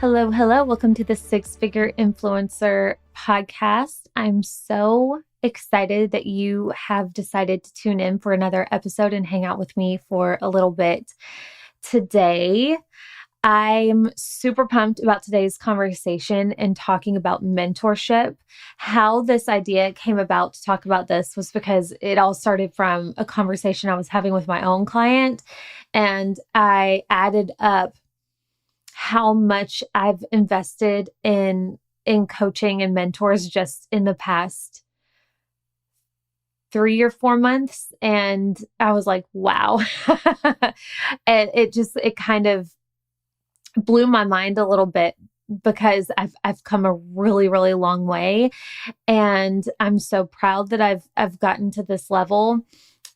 Hello, hello. Welcome to the Six Figure Influencer podcast. I'm so excited that you have decided to tune in for another episode and hang out with me for a little bit today. I'm super pumped about today's conversation and talking about mentorship. How this idea came about to talk about this was because it all started from a conversation I was having with my own client, and I added up how much I've invested in coaching and mentors just in the past 3 or 4 months. And I was like, wow. And it kind of blew my mind a little bit because I've come a really, really long way. And I'm so proud that I've gotten to this level.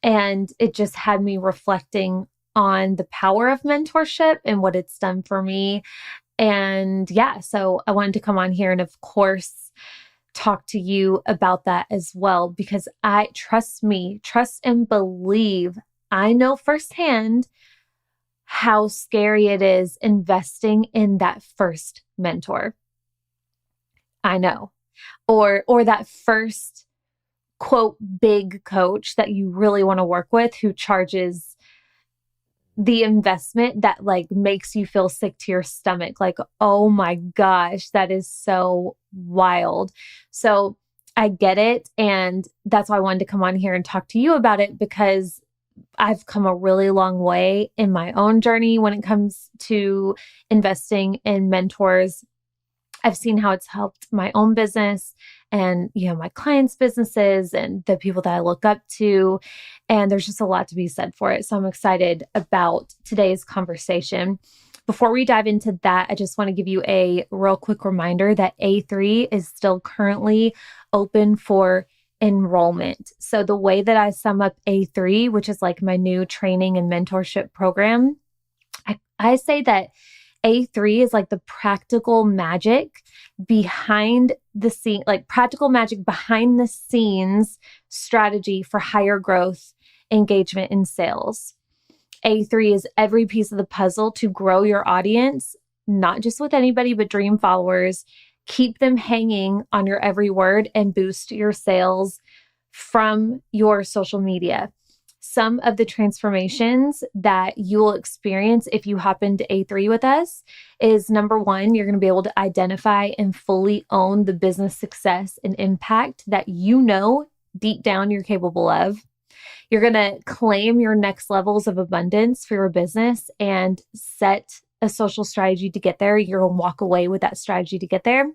And it just had me reflecting on the power of mentorship and what it's done for me. And yeah, so I wanted to come on here and of course talk to you about that as well, because trust and believe, I know firsthand how scary it is investing in that first mentor. I know. Or that first quote big coach that you really want to work with who charges the investment that like makes you feel sick to your stomach. Like, oh my gosh, that is so wild. So I get it. And that's why I wanted to come on here and talk to you about it, because I've come a really long way in my own journey when it comes to investing in mentors. I've seen how it's helped my own business and, my clients' businesses and the people that I look up to. And there's just a lot to be said for it. So I'm excited about today's conversation. Before we dive into that, I just want to give you a real quick reminder that A3 is still currently open for enrollment. So the way that I sum up A3, which is like my new training and mentorship program, I say that A3 is like the practical magic behind the scene, like practical magic behind the scenes strategy for higher growth, engagement, and sales. A3 is every piece of the puzzle to grow your audience, not just with anybody, but dream followers, keep them hanging on your every word, and boost your sales from your social media. Some of the transformations that you will experience if you hop into A3 with us is, number one, you're going to be able to identify and fully own the business success and impact that deep down you're capable of. You're going to claim your next levels of abundance for your business and set a social strategy to get there. You're going to walk away with that strategy to get there.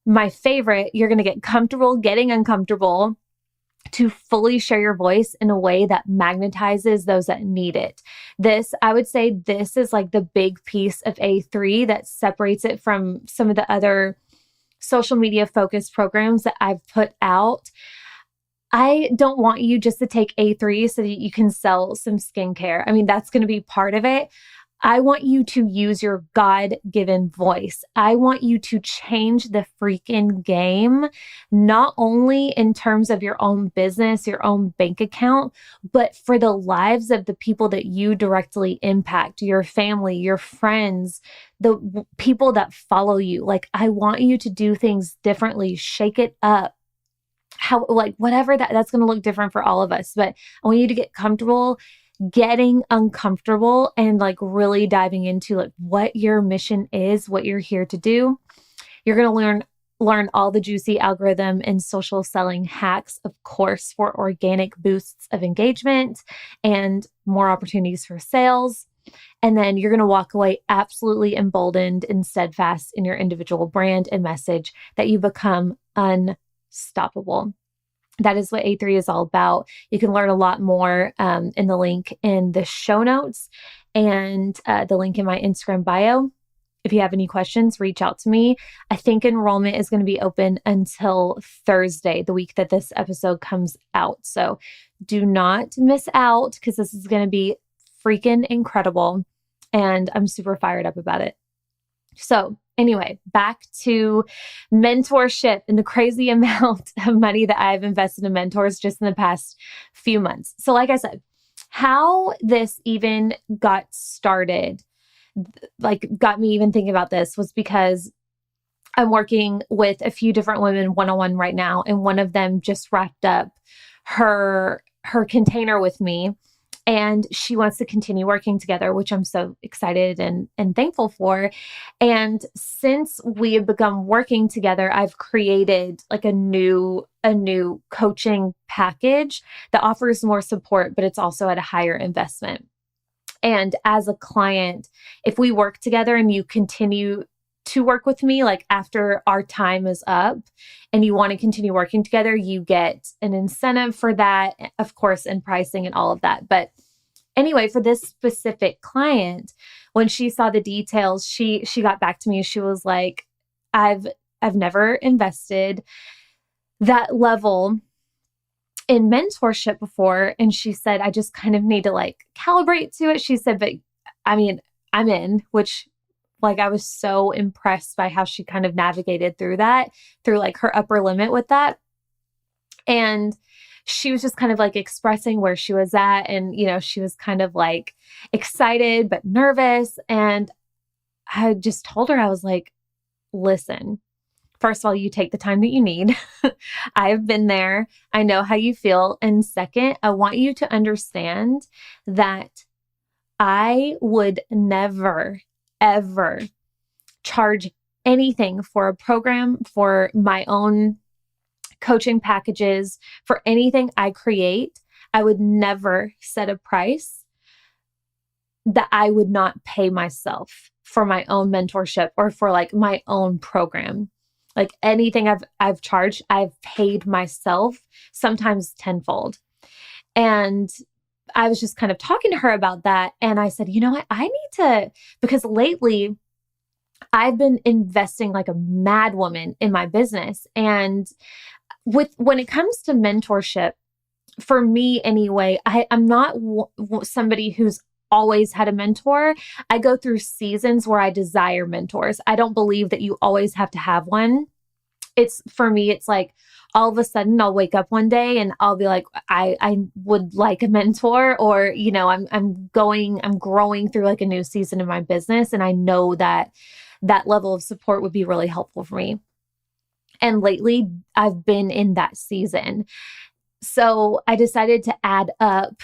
My favorite, you're going to get comfortable getting uncomfortable to fully share your voice in a way that magnetizes those that need it. I would say this is like the big piece of A3 that separates it from some of the other social media focused programs that I've put out. I don't want you just to take A3 so that you can sell some skincare. I mean, that's going to be part of it. I want you to use your God-given voice. I want you to change the freaking game, not only in terms of your own business, your own bank account, but for the lives of the people that you directly impact, your family, your friends, the people that follow you. Like, I want you to do things differently, shake it up. Whatever that's going to look different for all of us. But I want you to get comfortable getting uncomfortable and like really diving into like what your mission is, what you're here to do. You're going to learn all the juicy algorithm and social selling hacks, of course, for organic boosts of engagement and more opportunities for sales. And then you're going to walk away absolutely emboldened and steadfast in your individual brand and message that you become unstoppable. That is what A3 is all about. You can learn a lot more in the link in the show notes and the link in my Instagram bio. If you have any questions, reach out to me. I think enrollment is going to be open until Thursday, the week that this episode comes out. So do not miss out, because this is going to be freaking incredible. And I'm super fired up about it. So anyway, back to mentorship and the crazy amount of money that I've invested in mentors just in the past few months. So like I said, how this even got started like got me even thinking about this was because I'm working with a few different women one-on-one right now, and one of them just wrapped up her container with me, and she wants to continue working together, which I'm so excited and thankful for. And since we have begun working together, I've created like a new coaching package that offers more support, but it's also at a higher investment. And as a client, if we work together and you continue to work with me, like after our time is up and you want to continue working together, you get an incentive for that, of course, and pricing and all of that. But anyway, for this specific client, when she saw the details, she got back to me. She was like, I've never invested that level in mentorship before. And she said, I just kind of need to like calibrate to it. She said, but I mean, I'm in, which like I was so impressed by how she kind of navigated through that, through like her upper limit with that. And she was just kind of like expressing where she was at. And, you know, she was kind of like excited, but nervous. And I just told her, I was like, listen, first of all, you take the time that you need. I have been there. I know how you feel. And second, I want you to understand that I would never, ever charge anything for a program, for my own coaching packages, for anything I create. I would never set a price that I would not pay myself for my own mentorship or for like my own program. Like anything I've charged, I've paid myself, sometimes tenfold. And I was just kind of talking to her about that. And I said, you know what? I need to, because lately I've been investing like a mad woman in my business. And when it comes to mentorship, for me anyway, I'm not somebody who's always had a mentor. I go through seasons where I desire mentors. I don't believe that you always have to have one. For me, it's like all of a sudden I'll wake up one day and I'll be like, I would like a mentor, or, you know, I'm growing through like a new season of my business. And I know that level of support would be really helpful for me. And lately I've been in that season. So I decided to add up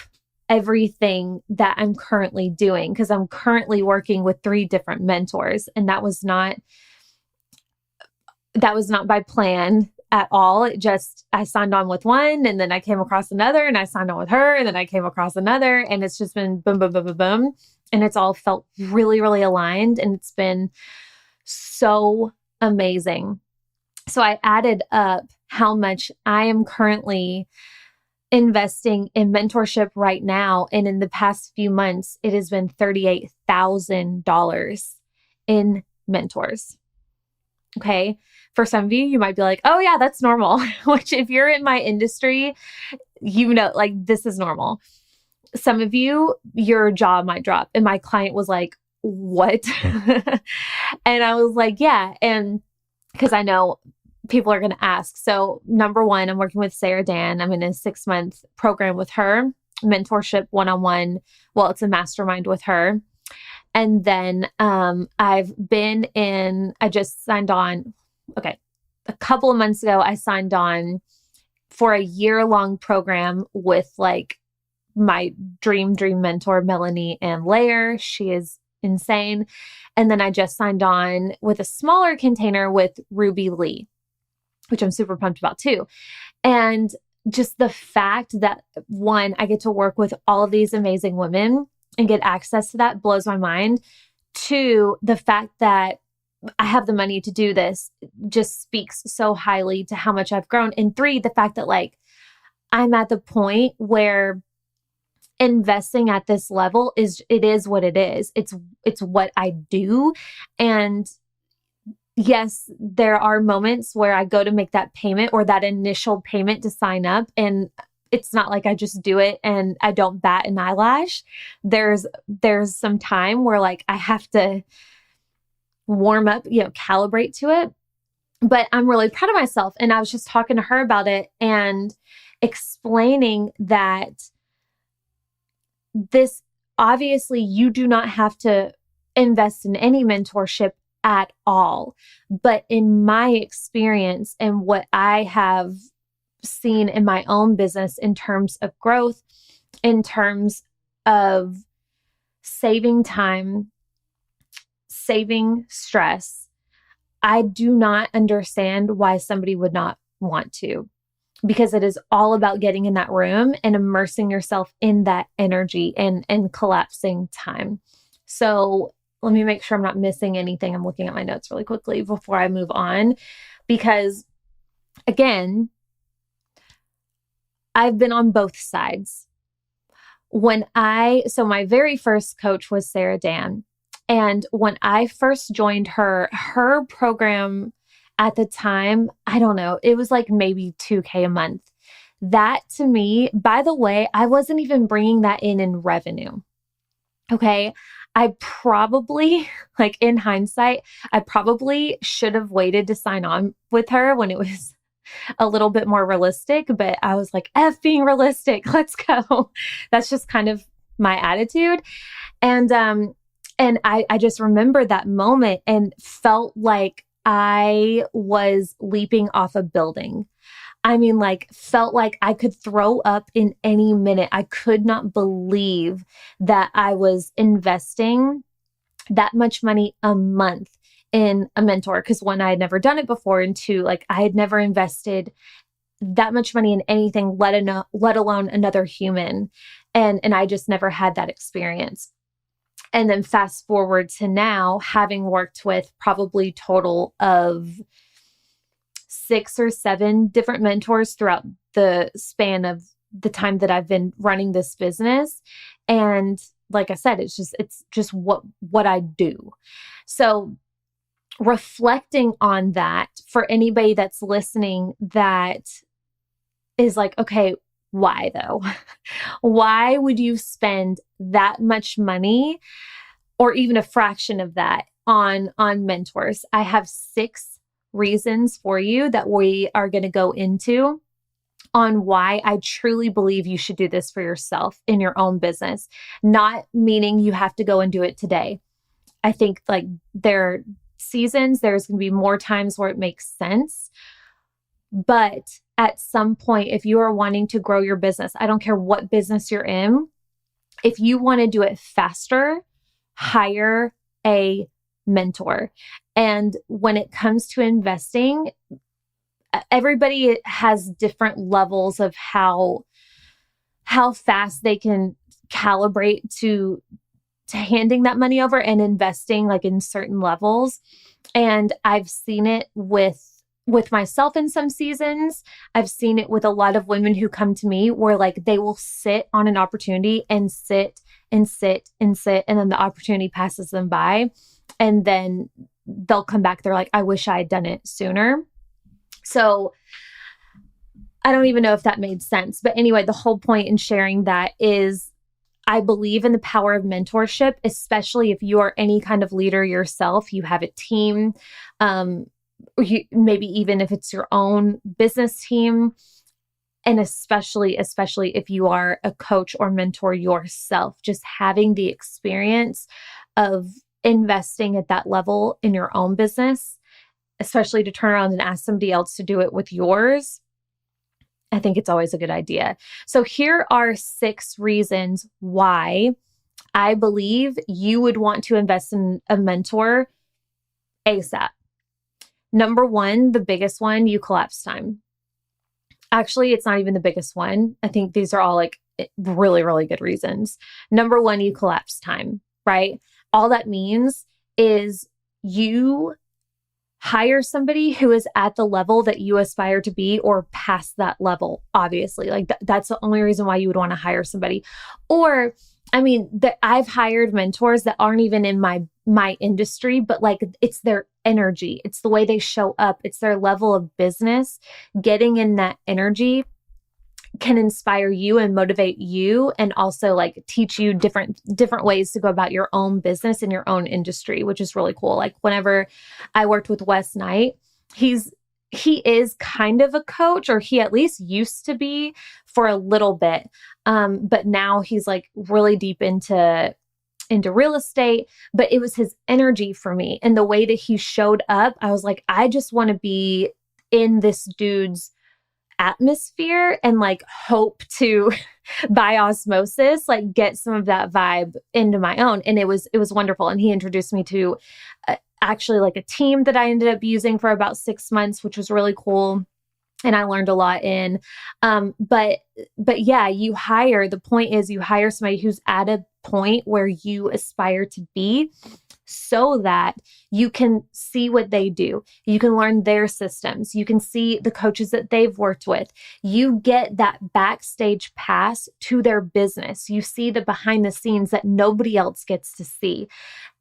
everything that I'm currently doing, because I'm currently working with 3 different mentors, and that was not by plan at all. It just, I signed on with one and then I came across another and I signed on with her and then I came across another, and it's just been boom, boom, boom, boom, boom. And it's all felt really, really aligned, and it's been so amazing. So I added up how much I am currently investing in mentorship right now. And in the past few months, it has been $38,000 in mentors. Okay. For some of you, you might be like, oh yeah, that's normal. Which if you're in my industry, you know, like this is normal. Some of you, your jaw might drop. And my client was like, what? And I was like, yeah. And because I know people are going to ask. So number one, I'm working with Sarah Dan. I'm in a 6-month program with her, mentorship one-on-one. Well, it's a mastermind with her. And then I just signed on. Okay. A couple of months ago, I signed on for a year-long program with like my dream mentor, Melanie and Lair. She is insane. And then I just signed on with a smaller container with Ruby Lee, which I'm super pumped about too. And just the fact that one, I get to work with all of these amazing women and get access to that blows my mind. 2, the fact that I have the money to do this just speaks so highly to how much I've grown. And 3, the fact that like I'm at the point where investing at this level is what it is. It's what I do. And yes, there are moments where I go to make that payment or that initial payment to sign up, and it's not like I just do it and I don't bat an eyelash. There's some time where like I have to warm up, you know, calibrate to it. But I'm really proud of myself. And I was just talking to her about it and explaining that this, obviously, you do not have to invest in any mentorship at all. But in my experience and what I have seen in my own business in terms of growth, in terms of saving time, saving stress, I do not understand why somebody would not want to, because it is all about getting in that room and immersing yourself in that energy and collapsing time. So let me make sure I'm not missing anything. I'm looking at my notes really quickly before I move on, because again, I've been on both sides. So my very first coach was Sarah Dan. And when I first joined her program at the time, I don't know, it was like maybe $2,000 a month. That to me, by the way, I wasn't even bringing that in revenue. Okay. I probably, like in hindsight, I probably should have waited to sign on with her when it was a little bit more realistic, but I was like, F being realistic, let's go. That's just kind of my attitude. And I just remember that moment and felt like I was leaping off a building. I mean, like, felt like I could throw up in any minute. I could not believe that I was investing that much money a month in a mentor. Because one, I had never done it before. And two, like, I had never invested that much money in anything, let alone another human. And I just never had that experience. And then fast forward to now, having worked with probably total of 6 or 7 different mentors throughout the span of the time that I've been running this business. And like I said, it's just what I do. So reflecting on that for anybody that's listening that is like, okay, why though? Why would you spend that much money or even a fraction of that on mentors? I have 6 reasons for you that we are going to go into on why I truly believe you should do this for yourself in your own business. Not meaning you have to go and do it today. I think like there are seasons, there's going to be more times where it makes sense. But at some point, if you are wanting to grow your business, I don't care what business you're in, if you want to do it faster, hire a mentor. And when it comes to investing, everybody has different levels of how fast they can calibrate to handing that money over and investing like in certain levels. And I've seen it with myself in some seasons. I've seen it with a lot of women who come to me where like they will sit on an opportunity and sit and sit and sit. And then the opportunity passes them by. And then they'll come back. They're like, I wish I had done it sooner. So I don't even know if that made sense. But anyway, the whole point in sharing that is I believe in the power of mentorship, especially if you are any kind of leader yourself, you have a team, maybe even if it's your own business team, and especially if you are a coach or mentor yourself, just having the experience of investing at that level in your own business, especially to turn around and ask somebody else to do it with yours. I think it's always a good idea. So here are 6 reasons why I believe you would want to invest in a mentor ASAP. Number 1, the biggest one, you collapse time. Actually, it's not even the biggest one. I think these are all like really, really good reasons. Number 1, you collapse time, right? All that means is you hire somebody who is at the level that you aspire to be or past that level, obviously. Like that's the only reason why you would want to hire somebody. Or, I mean, I've hired mentors that aren't even in my industry, but like it's their energy. It's the way they show up. It's their level of business. Getting in that energy can inspire you and motivate you and also like teach you different ways to go about your own business in your own industry, which is really cool. Like whenever I worked with Wes Knight, he is kind of a coach, or he at least used to be for a little bit. But now he's like really deep into into real estate, but it was his energy for me and the way that he showed up. I was like, I just want to be in this dude's atmosphere and like hope to by osmosis like get some of that vibe into my own. And it was wonderful. And he introduced me to actually like a team that I ended up using for about 6 months, which was really cool. And I learned a lot in, but yeah, the point is you hire somebody who's at a point where you aspire to be so that you can see what they do. You can learn their systems. You can see the coaches that they've worked with. You get that backstage pass to their business. You see the behind the scenes that nobody else gets to see.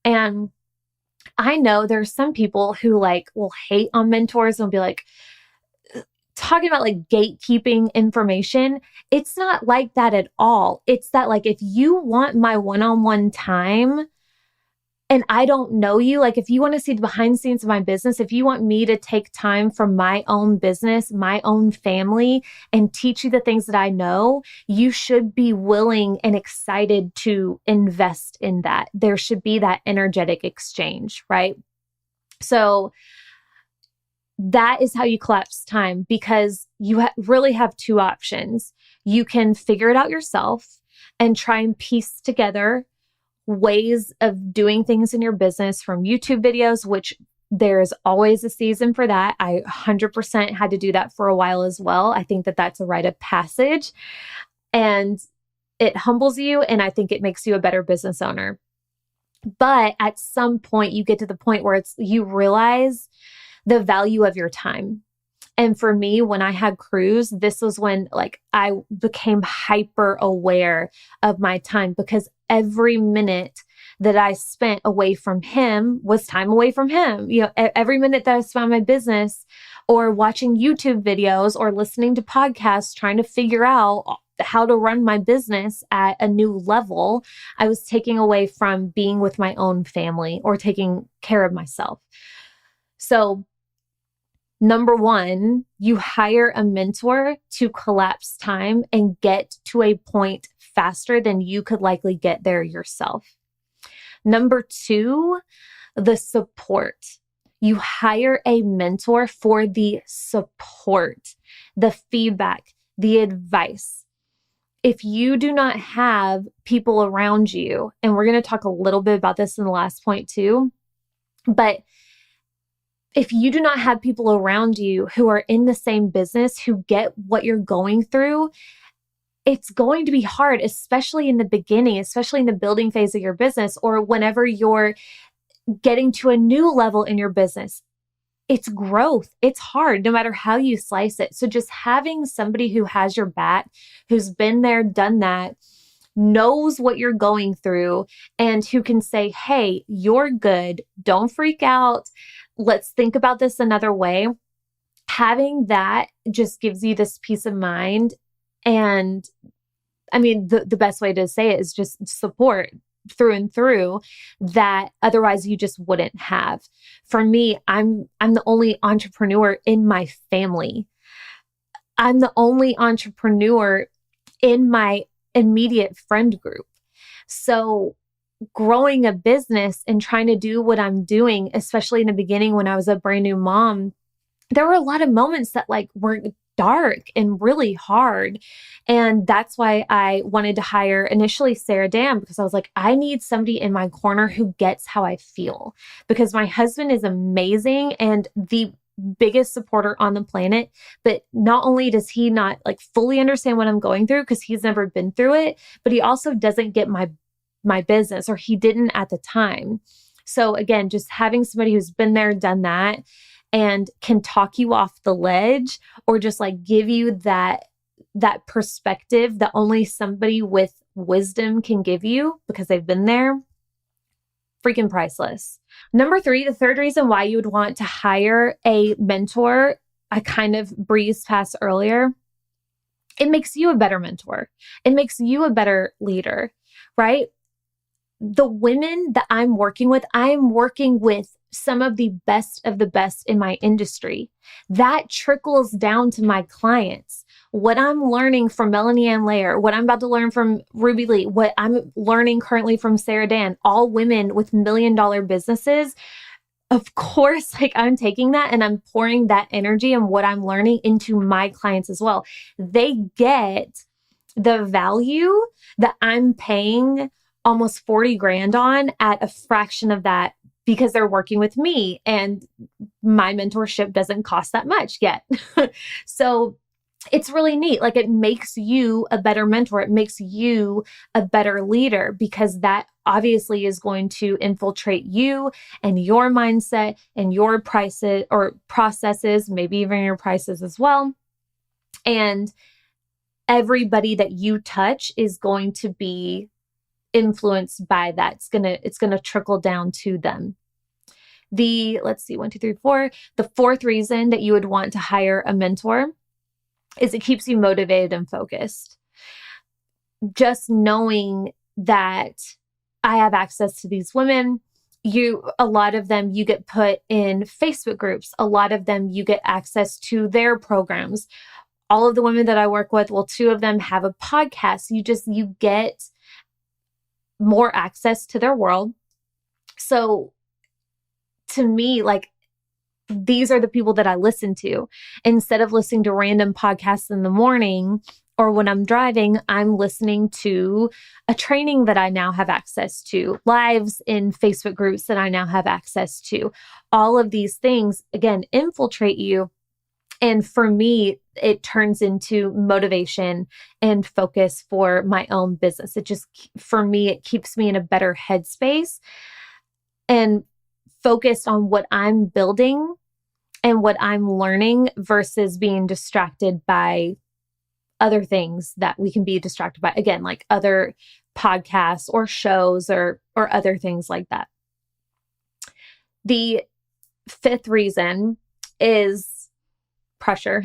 And I know there's some people who like will hate on mentors and be like, talking about like gatekeeping information. It's not like that at all. It's that like, if you want my one-on-one time and I don't know you, like if you want to see the behind the scenes of my business, if you want me to take time from my own business, my own family, and teach you the things that I know, you should be willing and excited to invest in that. There should be that energetic exchange, right? So that is how you collapse time, because you really have two options. You can figure it out yourself and try and piece together ways of doing things in your business from YouTube videos, which there's always a season for that. I 100% had to do that for a while as well. I think that that's a rite of passage and it humbles you. And I think it makes you a better business owner. But at some point you get to the point where you realize the value of your time. And for me, when I had Cruz, this was when like I became hyper aware of my time, because every minute that I spent away from him was time away from him. You know, every minute that I spent on my business or watching YouTube videos or listening to podcasts, trying to figure out how to run my business at a new level, I was taking away from being with my own family or taking care of myself. So number one, you hire a mentor to collapse time and get to a point faster than you could likely get there yourself. Number two, the support. You hire a mentor for the support, the feedback, the advice. If you do not have people around you, and we're going to talk a little bit about this in the last point too, but if you do not have people around you who are in the same business, who get what you're going through, it's going to be hard, especially in the beginning, especially in the building phase of your business, or whenever you're getting to a new level in your business. It's growth. It's hard, no matter how you slice it. So just having somebody who has your back, who's been there, done that, knows what you're going through, and who can say, hey, you're good. Don't freak out. Let's think about this another way. Having that just gives you this peace of mind. And I mean, the best way to say it is just support through and through that otherwise you just wouldn't have. For me, I'm the only entrepreneur in my family. I'm the only entrepreneur in my immediate friend group. So growing a business and trying to do what I'm doing, especially in the beginning when I was a brand new mom, there were a lot of moments that like were dark and really hard. And that's why I wanted to hire initially Sarah Dam, because I was like, I need somebody in my corner who gets how I feel, because my husband is amazing and the biggest supporter on the planet. But not only does he not like fully understand what I'm going through, because he's never been through it, but he also doesn't get my business, or he didn't at the time. So again, just having somebody who's been there, done that, and can talk you off the ledge, or just like give you that perspective that only somebody with wisdom can give you because they've been there, freaking priceless. Number three, the third reason why you would want to hire a mentor, I kind of breezed past earlier. It makes you a better mentor. It makes you a better leader, right? The women that I'm working with some of the best in my industry. That trickles down to my clients. what I'm learning from Melanie Ann Layer, what I'm about to learn from Ruby Lee, what I'm learning currently from Sarah Dan, all women with $1 million businesses, of course, like I'm taking that and I'm pouring that energy and what I'm learning into my clients as well. They get the value that I'm paying almost 40 grand on at a fraction of that because they're working with me and my mentorship doesn't cost that much yet. So it's really neat. Like it makes you a better mentor. It makes you a better leader because that obviously is going to infiltrate you and your mindset and your prices or processes, maybe even your prices as well. And everybody that you touch is going to be influenced by that. It's gonna trickle down to them. Let's see, 1, 2, 3, 4. The fourth reason that you would want to hire a mentor is it keeps you motivated and focused. Just knowing that I have access to these women, a lot of them you get put in Facebook groups. A lot of them you get access to their programs. All of the women that I work with, well, 2 of them have a podcast. You get more access to their world. So to me, like, these are the people that I listen to. Instead of listening to random podcasts in the morning or when I'm driving, I'm listening to a training that I now have access to, lives in Facebook groups that I now have access to. All of these things, again, infiltrate you. And for me, it turns into motivation and focus for my own business. For me, it keeps me in a better headspace and focused on what I'm building and what I'm learning versus being distracted by other things that we can be distracted by. Again, like other podcasts or shows or other things like that. The fifth reason is pressure.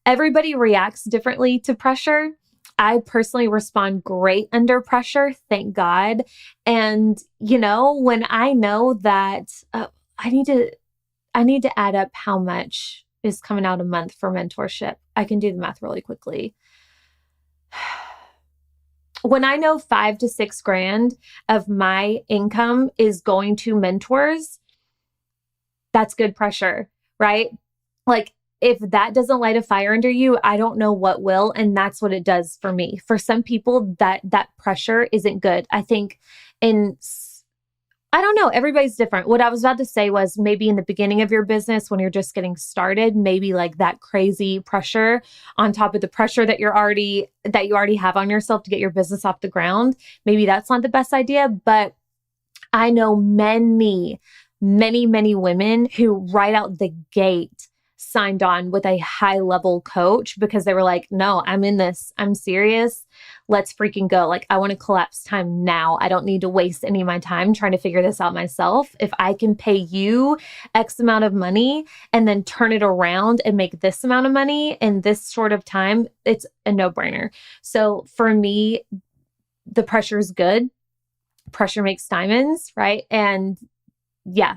Everybody reacts differently to pressure. I personally respond great under pressure, thank God. And, when I know that I need to add up how much is coming out a month for mentorship, I can do the math really quickly. When I know 5 to 6 grand of my income is going to mentors, that's good pressure, right? Like, if that doesn't light a fire under you, I don't know what will. And that's what it does for me. For some people, that pressure isn't good. I think I don't know, everybody's different. What I was about to say was maybe in the beginning of your business, when you're just getting started, maybe like that crazy pressure on top of the pressure that you already have on yourself to get your business off the ground. Maybe that's not the best idea, but I know many, many, many women who right out the gate signed on with a high level coach because they were like, no, I'm in this. I'm serious. Let's freaking go. Like, I want to collapse time now. I don't need to waste any of my time trying to figure this out myself. If I can pay you X amount of money and then turn it around and make this amount of money in this sort of time, it's a no-brainer. So for me, the pressure is good. Pressure makes diamonds, right? And yeah,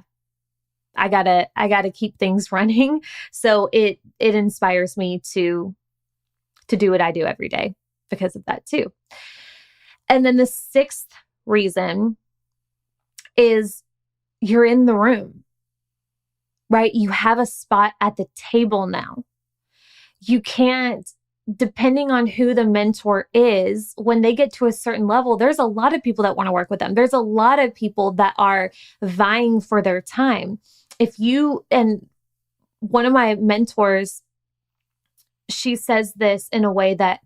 I gotta keep things running. So it inspires me to do what I do every day because of that too. And then the sixth reason is you're in the room, right? You have a spot at the table now. You can't, depending on who the mentor is, when they get to a certain level, there's a lot of people that want to work with them. There's a lot of people that are vying for their time. And one of my mentors, she says this in a way that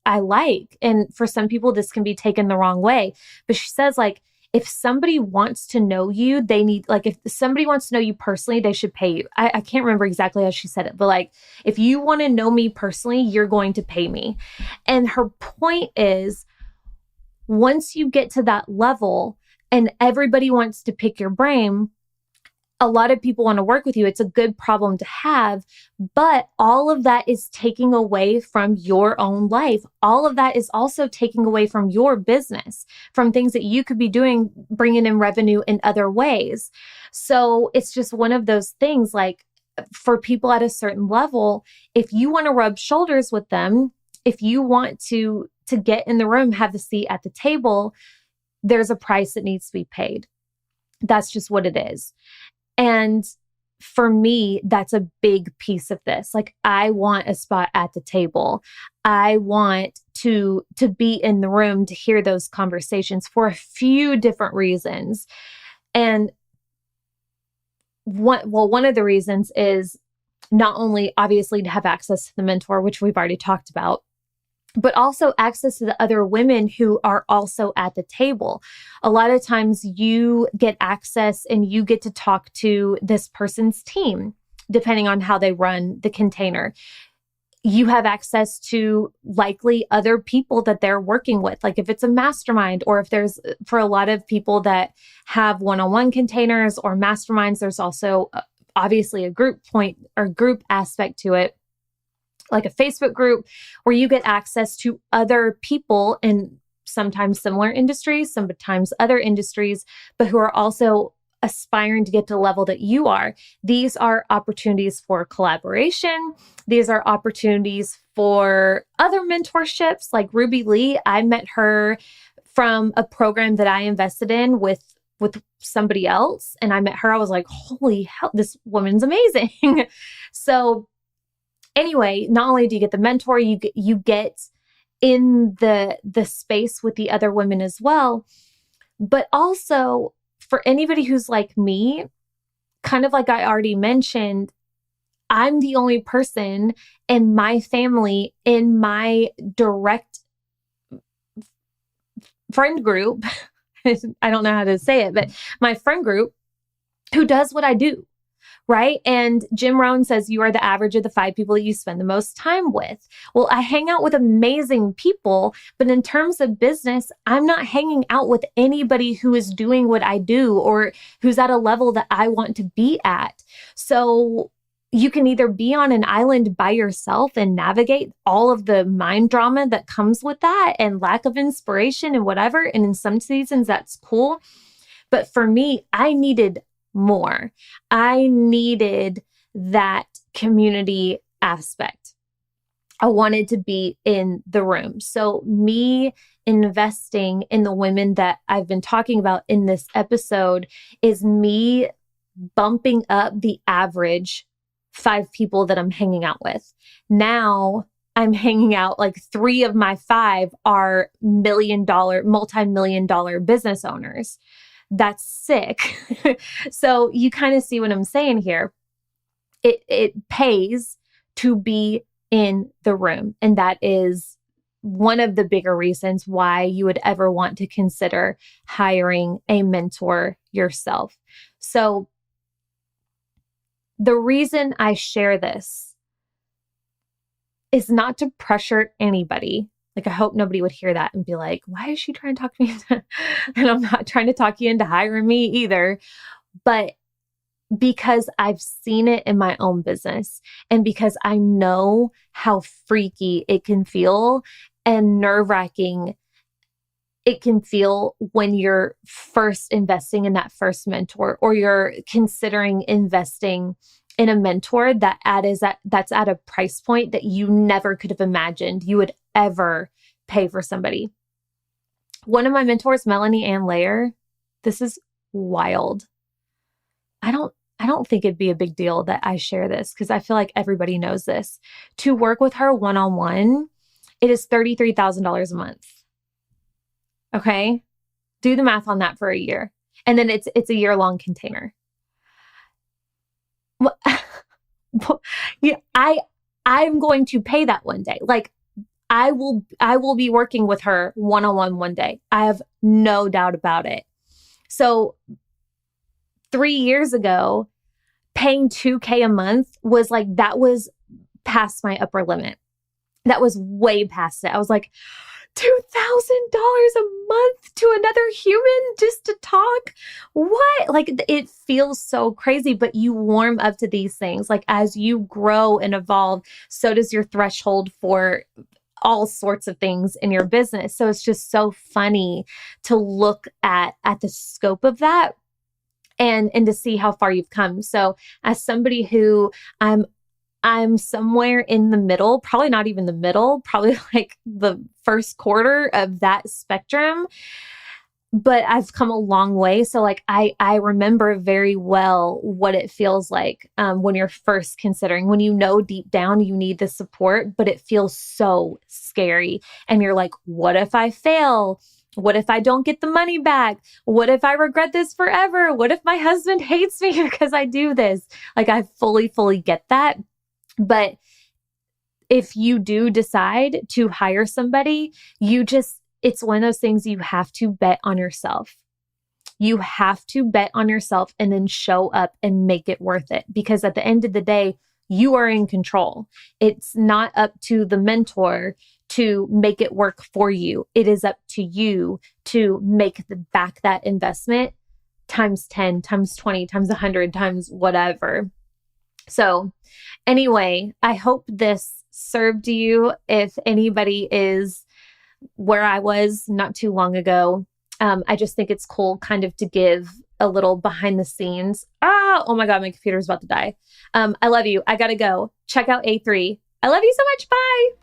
I like. And for some people, this can be taken the wrong way. But she says, like, if somebody wants to know you, if somebody wants to know you personally, they should pay you. I can't remember exactly how she said it, but like, if you want to know me personally, you're going to pay me. And her point is, once you get to that level and everybody wants to pick your brain, a lot of people want to work with you. It's a good problem to have, but all of that is taking away from your own life. All of that is also taking away from your business, from things that you could be doing, bringing in revenue in other ways. So it's just one of those things, like, for people at a certain level, if you want to rub shoulders with them, if you want to get in the room, have the seat at the table, there's a price that needs to be paid. That's just what it is. And for me, that's a big piece of this. Like, I want a spot at the table. I want to be in the room to hear those conversations for a few different reasons. And one of the reasons is not only obviously to have access to the mentor, which we've already talked about, but also access to the other women who are also at the table. A lot of times you get access and you get to talk to this person's team, depending on how they run the container. You have access to likely other people that they're working with. Like if it's a mastermind, or if there's, for a lot of people that have one-on-one containers or masterminds, there's also obviously a group point or group aspect to it, like a Facebook group where you get access to other people in sometimes similar industries, sometimes other industries, but who are also aspiring to get to the level that you are. These are opportunities for collaboration. These are opportunities for other mentorships. Like Ruby Lee, I met her from a program that I invested in with somebody else. And I met her, I was like, holy hell, this woman's amazing. So anyway, not only do you get the mentor, you get in the space with the other women as well, but also for anybody who's like me, kind of like I already mentioned, I'm the only person in my family, in my direct friend group, I don't know how to say it, but my friend group who does what I do. Right? And Jim Rohn says you are the average of the 5 people that you spend the most time with. Well, I hang out with amazing people, but in terms of business, I'm not hanging out with anybody who is doing what I do or who's at a level that I want to be at. So you can either be on an island by yourself and navigate all of the mind drama that comes with that and lack of inspiration and whatever. And in some seasons, that's cool. But for me, I needed more. I needed that community aspect. I wanted to be in the room. So me investing in the women that I've been talking about in this episode is me bumping up the average 5 people that I'm hanging out with. Now I'm hanging out, like 3 of my 5 are multi-million dollar business owners. That's sick. So you kind of see what I'm saying here. It pays to be in the room. And that is one of the bigger reasons why you would ever want to consider hiring a mentor yourself. So the reason I share this is not to pressure anybody. Like, I hope nobody would hear that and be like, why is she trying to talk to me? And I'm not trying to talk you into hiring me either. But because I've seen it in my own business and because I know how freaky it can feel and nerve-wracking it can feel when you're first investing in that first mentor, or you're considering investing in a mentor that's at a price point that you never could have imagined you would ever pay for somebody. One of my mentors, Melanie Ann Layer, this is wild. I don't think it'd be a big deal that I share this because I feel like everybody knows this. To work with her one-on-one, it is $33,000 a month. Okay? Do the math on that for a year. And then it's a year-long container. Yeah, I'm going to pay that one day. Like, I will be working with her one-on-one one day. I have no doubt about it. So 3 years ago, paying $2,000 a month was like, that was past my upper limit. That was way past it. I was like, $2,000 a month to another human just to talk? What? Like, it feels so crazy, but you warm up to these things. Like, as you grow and evolve, so does your threshold for all sorts of things in your business. So it's just so funny to look at the scope of that and to see how far you've come. So as somebody who I'm somewhere in the middle, probably not even the middle, probably like the first quarter of that spectrum, but I've come a long way. So like I remember very well what it feels like when you're first considering, when you know deep down you need the support, but it feels so scary. And you're like, what if I fail? What if I don't get the money back? What if I regret this forever? What if my husband hates me because I do this? Like I fully get that. But if you do decide to hire somebody, it's one of those things you have to bet on yourself. You have to bet on yourself and then show up and make it worth it. Because at the end of the day, you are in control. It's not up to the mentor to make it work for you. It is up to you to make back that investment times 10, times 20, times 100, times whatever. So anyway, I hope this served you. If anybody is where I was not too long ago, I just think it's cool kind of to give a little behind the scenes. Oh my God, my computer's about to die. I love you. I got to go. Check out A3. I love you so much. Bye.